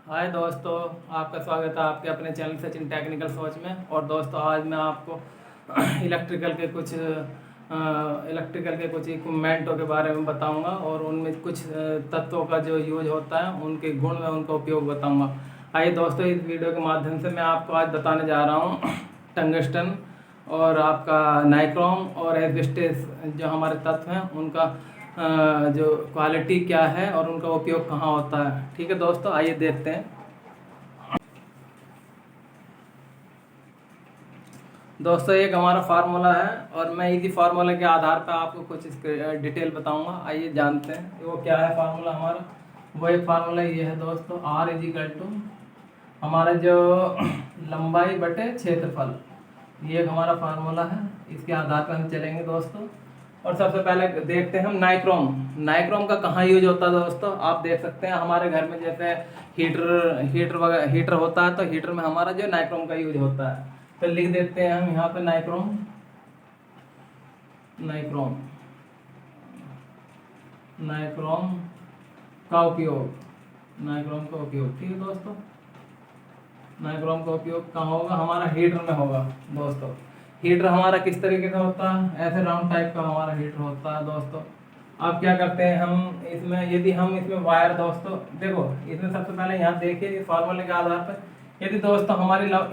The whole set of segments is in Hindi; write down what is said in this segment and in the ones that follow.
हाय दोस्तों, आपका स्वागत है आपके अपने चैनल सचिन टेक्निकल सोच में। और दोस्तों आज मैं आपको इलेक्ट्रिकल के कुछ इक्विपमेंटों के बारे में बताऊंगा और उनमें कुछ तत्वों का जो यूज होता है, उनके गुण में उनका उपयोग बताऊंगा। आइए दोस्तों, इस वीडियो के माध्यम से मैं आपको आज बताने जा रहा हूँ टंगस्टन और आपका नाइक्रोम और एस्बेस्टस जो हमारे तत्व हैं उनका जो क्वालिटी क्या है और उनका उपयोग कहाँ होता है। ठीक है दोस्तों, आइए देखते हैं। दोस्तों एक हमारा फार्मूला है और मैं इसी फार्मूला के आधार पर आपको कुछ इसके डिटेल बताऊंगा। आइए जानते हैं वो क्या है फार्मूला हमारा। वो एक फार्मूला ये है दोस्तों, R इजिकल टू हमारा जो लंबाई बटे क्षेत्रफल, ये एक हमारा फार्मूला है। इसके आधार पर हम चलेंगे दोस्तों। और सबसे पहले देखते हैं हम नाइक्रोम। नाइक्रोम का कहाँ यूज होता है दोस्तों, आप देख सकते हैं हमारे घर में जैसे हीटर होता है, तो हीटर में हमारा जो नाइक्रोम का यूज होता है। तो लिख देते हैं हम यहाँ पे नाइक्रोम नाइक्रोम नाइक्रोम का उपयोग नाइक्रोम का उपयोग। ठीक है दोस्तों, नाइक्रोम का उपयोग कहाँ होगा, हमारा हीटर में होगा दोस्तों। हीटर हमारा किस तरीके का होता है, ऐसे राउंड टाइप का हमारा हीटर होता है दोस्तों। अब क्या करते हैं हम इसमें, यदि हम इसमें वायर दोस्तों देखो, इसमें सबसे पहले यहाँ देखिए इस फार्मूले के आधार पर, यदि दोस्तों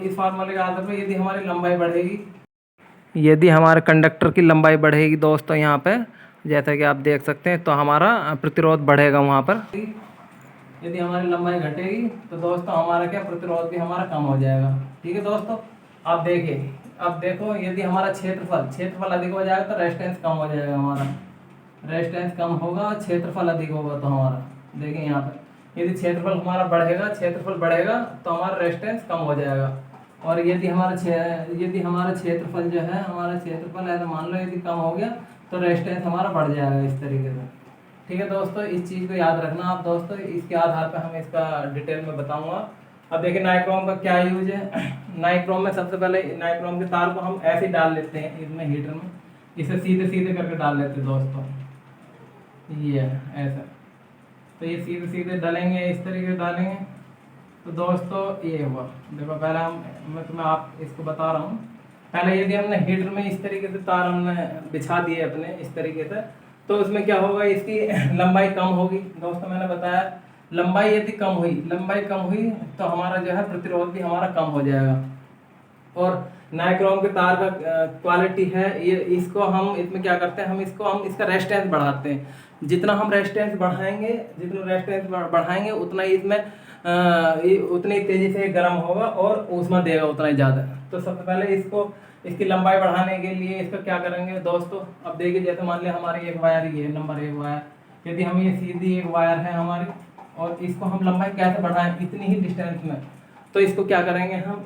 इस फार्मूले के आधार पर यदि हमारी लंबाई बढ़ेगी, यदि हमारे कंडक्टर की लंबाई बढ़ेगी दोस्तों, यहाँ पे जैसा कि आप देख सकते हैं, तो हमारा प्रतिरोध बढ़ेगा वहाँ पर। यदि हमारी लंबाई घटेगी तो दोस्तों हमारा क्या, प्रतिरोध भी हमारा कम हो जाएगा। ठीक है दोस्तों, आप देखिए, अब देखो यदि हमारा क्षेत्रफल अधिक हो जाएगा तो रेजिस्टेंस कम हो जाएगा हमारा। रेजिस्टेंस कम होगा और क्षेत्रफल अधिक होगा, तो हमारा देखिए यहाँ पर यदि क्षेत्रफल हमारा बढ़ेगा तो हमारा रेजिस्टेंस कम हो जाएगा। और यदि हमारा क्षेत्रफल जो है, हमारा क्षेत्रफल ऐसा मान लो यदि कम हो गया तो रेजिस्टेंस हमारा बढ़ जाएगा इस तरीके से। ठीक है दोस्तों, इस चीज़ को याद रखना आप दोस्तों। इसके आधार पर हम इसका डिटेल में बताऊंगा। अब देखिए नाइक्रोम का क्या यूज है। नाइक्रोम में सबसे पहले नाइक्रोम के तार को हम ऐसे ही डाल लेते हैं इसमें हीटर में, इसे सीधे सीधे करके डाल लेते हैं दोस्तों, ये ऐसा। तो ये सीधे सीधे डालेंगे, इस तरीके से डालेंगे। तो दोस्तों ये हुआ, देखो पहले मैं तुम्हें आप इसको बता रहा हूँ। पहले यदि हमने हीटर में इस तरीके से तार हमने बिछा दिए अपने इस तरीके से, तो उसमें क्या होगा, इसकी लंबाई कम होगी दोस्तों। मैंने बताया लंबाई यदि लंबाई कम हुई तो हमारा जो है प्रतिरोध भी हमारा कम हो जाएगा। और नाइक्रोम के तार का क्वालिटी है ये, इसको हम इसमें क्या करते हैं, हम इसका रेजिस्टेंस बढ़ाते हैं। जितना हम रेजिस्टेंस बढ़ाएंगे उतना ही इसमें उतनी तेजी से गर्म होगा और ऊष्मा देगा उतना ही ज़्यादा। तो सबसे पहले इसकी लंबाई बढ़ाने के लिए इसका क्या करेंगे दोस्तों। अब देखिए जैसे मान लिया हमारी एक वायर, ये नंबर 1 वायर, यदि हम ये सीधी एक वायर है हमारी और इसको हम लंबाई कैसे बढ़ाएं इतनी ही डिस्टेंस में, तो इसको क्या करेंगे हम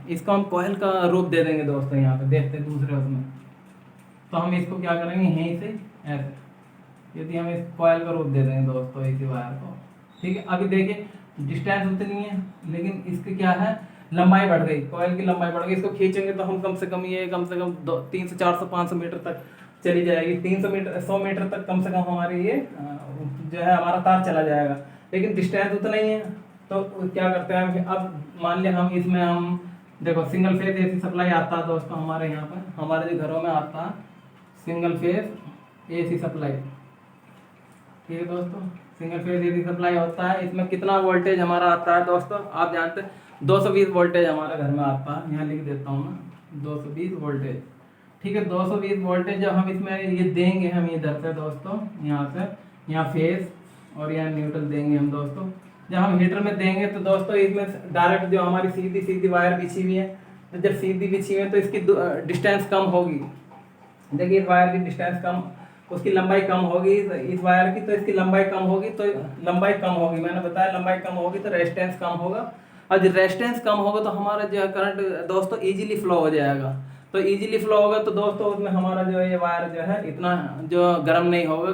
इसको हम कॉइल का रूप दे देंगे दोस्तों। यहाँ पे देखते हैं दूसरे उसमें, तो हम इसको क्या करेंगे यहीं से ऐसे, यदि हम इस कॉइल का रूप दे देंगे दोस्तों इसी वायर को। ठीक है, अभी देखिए डिस्टेंस उतनी है लेकिन इसकी क्या है, लंबाई बढ़ गई, कॉइल की लंबाई बढ़ गई। इसको खींचेंगे तो हम कम से कम 300 400 500 मीटर तक चली जाएगी। 300 मीटर 100 मीटर तक कम से कम हमारी ये जो है हमारा तार चला जाएगा, लेकिन डिस्टेंस उतना ही है। तो क्या करते हैं, अब मान लिया हम इसमें हम देखो सिंगल फेज एसी सप्लाई आता है दोस्तों हमारे यहाँ पर, हमारे जो घरों में आता है सिंगल फेज एसी सप्लाई। ठीक है दोस्तों, सिंगल फेज एसी सप्लाई होता है। इसमें कितना वोल्टेज हमारा आता है दोस्तों, आप जानते हैं 220 वोल्टेज हमारे घर में आता है। यहाँ लिख देता हूँ मैं 220 वोल्टेज। ठीक है, 220 वोल्टेज जब हम इसमें ये देंगे, हम इधर से दोस्तों यहाँ से यहाँ फेज और यहाँ न्यूट्रल देंगे हम दोस्तों। जब हम हीटर में देंगे तो दोस्तों इसमें डायरेक्ट जो हमारी सीधी सीधी वायर बिछी हुई है, तो जब सीधी बिछी हुई है तो इसकी डिस्टेंस कम होगी। देखिए इस वायर की डिस्टेंस कम, उसकी लंबाई कम होगी इस वायर की, तो इसकी लंबाई कम होगी मैंने बताया लंबाई कम होगी तो रेजिस्टेंस कम होगा। और जब रेजिस्टेंस कम होगा तो हमारा जो है करंट दोस्तों इजीली फ्लो हो जाएगा। तो इजीली फ्लो होगा तो दोस्तों उसमें हमारा जो है ये वायर जो है इतना जो गर्म नहीं होगा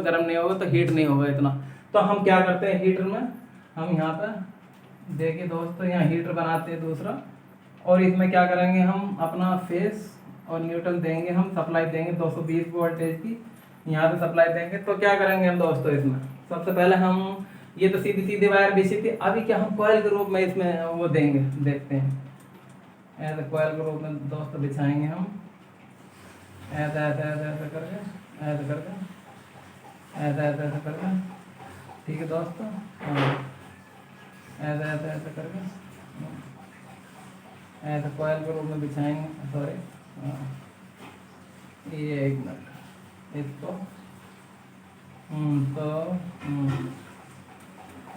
तो हीट नहीं होगा इतना। तो हम क्या करते हैं हीटर में, हम यहाँ पर देखिए दोस्तों यहाँ हीटर बनाते हैं दूसरा, और इसमें क्या करेंगे हम अपना फेस और न्यूट्रल देंगे, हम सप्लाई देंगे 220 वोल्टेज की यहाँ पे सप्लाई देंगे। तो क्या करेंगे हम दोस्तों, इसमें सबसे पहले हम ये तो सीधी सीधी वायर बिछी थी। अभी क्या हम कॉइल के रूप में इसमें वो देंगे, देखते हैं। ऐसे कॉइल के रूप में दोस्तों बिछाएंगे हम, ऐसा ऐसा ऐसा ऐसा करके, ऐसा करके, ऐसा ऐसा ऐसा करके, ठीक है दोस्तों। हाँ, ऐसा ऐसा ऐसा करके, ऐसा कॉइल के रूप में बिछाएंगे। सॉरी, ये एक मिनट, इसको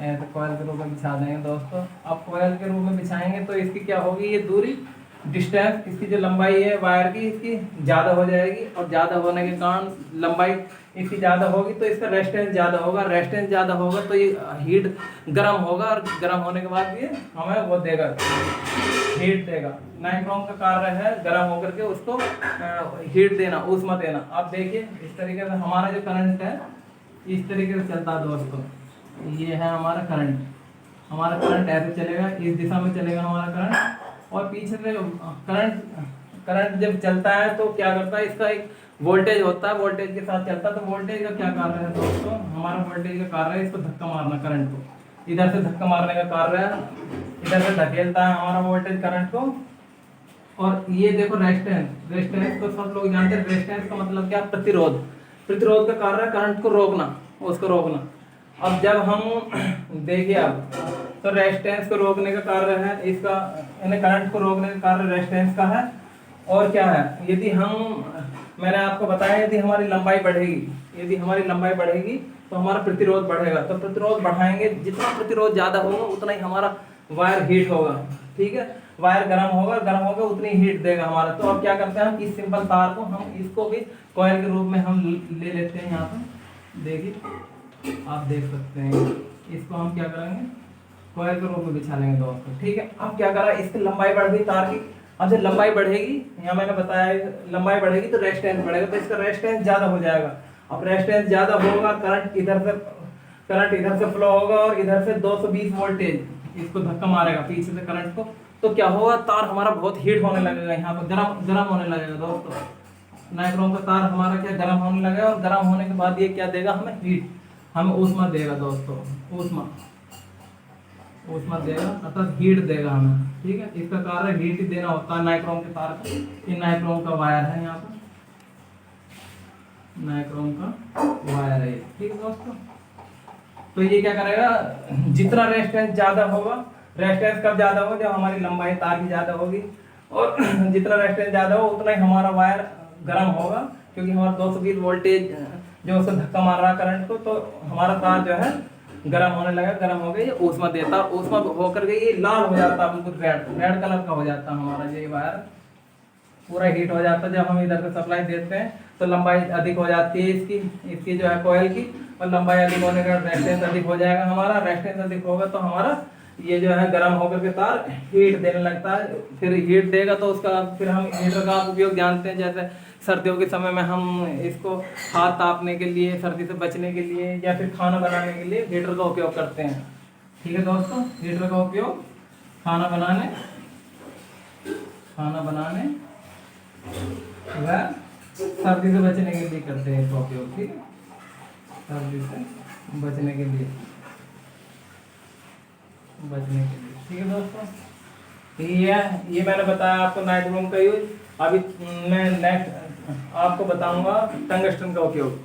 ऐसे कॉइल के रूप में बिछा देंगे दोस्तों। अब कॉइल के रूप में बिछाएंगे तो इसकी क्या होगी, ये दूरी डिस्टेंस, इसकी जो लंबाई है वायर की, इसकी ज़्यादा हो जाएगी, और ज़्यादा होने के कारण लंबाई इसकी ज़्यादा होगी तो इसका रेजिस्टेंस ज़्यादा होगा। रेजिस्टेंस ज़्यादा होगा तो ये हीट गर्म होगा, और गर्म होने के बाद ये हमें वो देगा, हीट देगा। नाइक्रोम का कार्य है गर्म होकर के उसको हीट देना, ऊष्मा देना। अब देखिए इस तरीके से हमारा जो करंट है इस तरीके से चलता है दोस्तों। ये है हमारा करंट, हमारा करंट ऐसे चलेगा, इस दिशा में चलेगा हमारा करंट। और पीछे से करंट जब चलता है तो क्या करता है, इसका एक वोल्टेज होता है, वोल्टेज के साथ चलता है। तो वोल्टेज का क्या कार्य है दोस्तों, हमारा वोल्टेज का कार्य है इसको धक्का मारना, करंट को इधर से धक्का मारने का कार्य है, इधर से धकेलता है हमारा वोल्टेज करंट को। और ये देखो रेजिस्टेंस, रेजिस्टेंस तो सब लोग जानते हैं, रेजिस्टेंस का मतलब क्या, प्रतिरोध। प्रतिरोध का कार्य है करंट को रोकना, उसको रोकना। अब जब हम देखिए अब तो रेजिस्टेंस को रोकने का कार्य है इसका, यानी करंट को रोकने का कार्य रेजिस्टेंस का है। और क्या है, यदि हम, मैंने आपको बताया यदि हमारी लंबाई बढ़ेगी, यदि हमारी लंबाई बढ़ेगी तो हमारा प्रतिरोध बढ़ेगा। तो प्रतिरोध बढ़ाएंगे, जितना प्रतिरोध ज़्यादा होगा उतना ही हमारा वायर हीट होगा, ठीक है। वायर गर्म होगा, गर्म होगा उतनी हीट देगा हमारा। तो अब क्या करते हैं हम, इस सिंपल तार को हम इसको भी कॉइल के रूप में हम ले लेते हैं। यहाँ पर देखिए आप देख सकते हैं, इसको हम क्या करेंगे, कॉइल के रूप में बिछा लेंगे दोस्तों, ठीक है। अब क्या करा, इसकी लंबाई बढ़ गई तार की। अब जब लंबाई बढ़ेगी, यहाँ मैंने बताया लंबाई बढ़ेगी तो रेजिस्टेंस बढ़ेगा, तो इसका रेजिस्टेंस ज़्यादा हो जाएगा। अब रेजिस्टेंस ज़्यादा होगा, करंट इधर से फ्लो होगा, और इधर से 220 वोल्टेज इसको धक्का मारेगा पीछे से करंट को। तो क्या होगा, तार हमारा बहुत हीट होने लगेगा, यहाँ पर गर्म होने लगेगा दोस्तों। नाइक्रोम का तार हमारा क्या गर्म होने लगेगा, और गर्म होने के बाद ये क्या देगा हमें, हीट, हमें ऊष्मा देगा दोस्तों, ऊष्मा देगा, अर्थात हीट देगा हमें, ठीक है। इसका कार्य हीट ही देना होता है नाइक्रोम के तार का। ये नाइक्रोम का वायर है, यहाँ पर नाइक्रोम का वायर है, ठीक है दोस्तों। तो ये क्या करेगा, जितना रेजिस्टेंस ज्यादा होगा, रेजिस्टेंस कब ज्यादा होगा, जब हमारी लंबाई तार की ज्यादा होगी, और जितना रेजिस्टेंस ज्यादा हो उतना ही हमारा वायर गर्म होगा, क्योंकि हमारा 220 वोल्टेज जो उसको धक्का मार रहा है करंट को, तो हमारा तार जो है गर्म होने लगा, गर्म हो गई, ऊष्मा देता, ऊष्मा होकर के ये लाल हो जाता है, बिल्कुल रेड कलर का हो जाता है हमारा ये वायर, पूरा हीट हो जाता है। जब हम इधर से सप्लाई देते हैं तो लंबाई अधिक हो जाती है इसकी जो है कॉइल की, और लंबाई अधिक होने का रेजिस्टेंस अधिक हो जाएगा हमारा। रेजिस्टेंस अधिक होगा तो हमारा ये जो है गर्म होकर के तार हीट देने लगता है। फिर हीट देगा तो उसका फिर हम हीटर का उपयोग जानते हैं, जैसे सर्दियों के समय में हम इसको हाथ तापने के लिए, सर्दी से बचने के लिए, या फिर खाना बनाने के लिए हीटर का उपयोग करते हैं, ठीक है दोस्तों। हीटर का उपयोग खाना बनाने व सर्दी से बचने के लिए करते हैं इसका उपयोग, ठीक है, सर्दी से बचने के लिए, ठीक है दोस्तों। ये मैंने बताया आपको नाइक्रोम का यूज। अभी मैं नेक्स्ट आपको बताऊंगा टंगस्टन का उपयोग।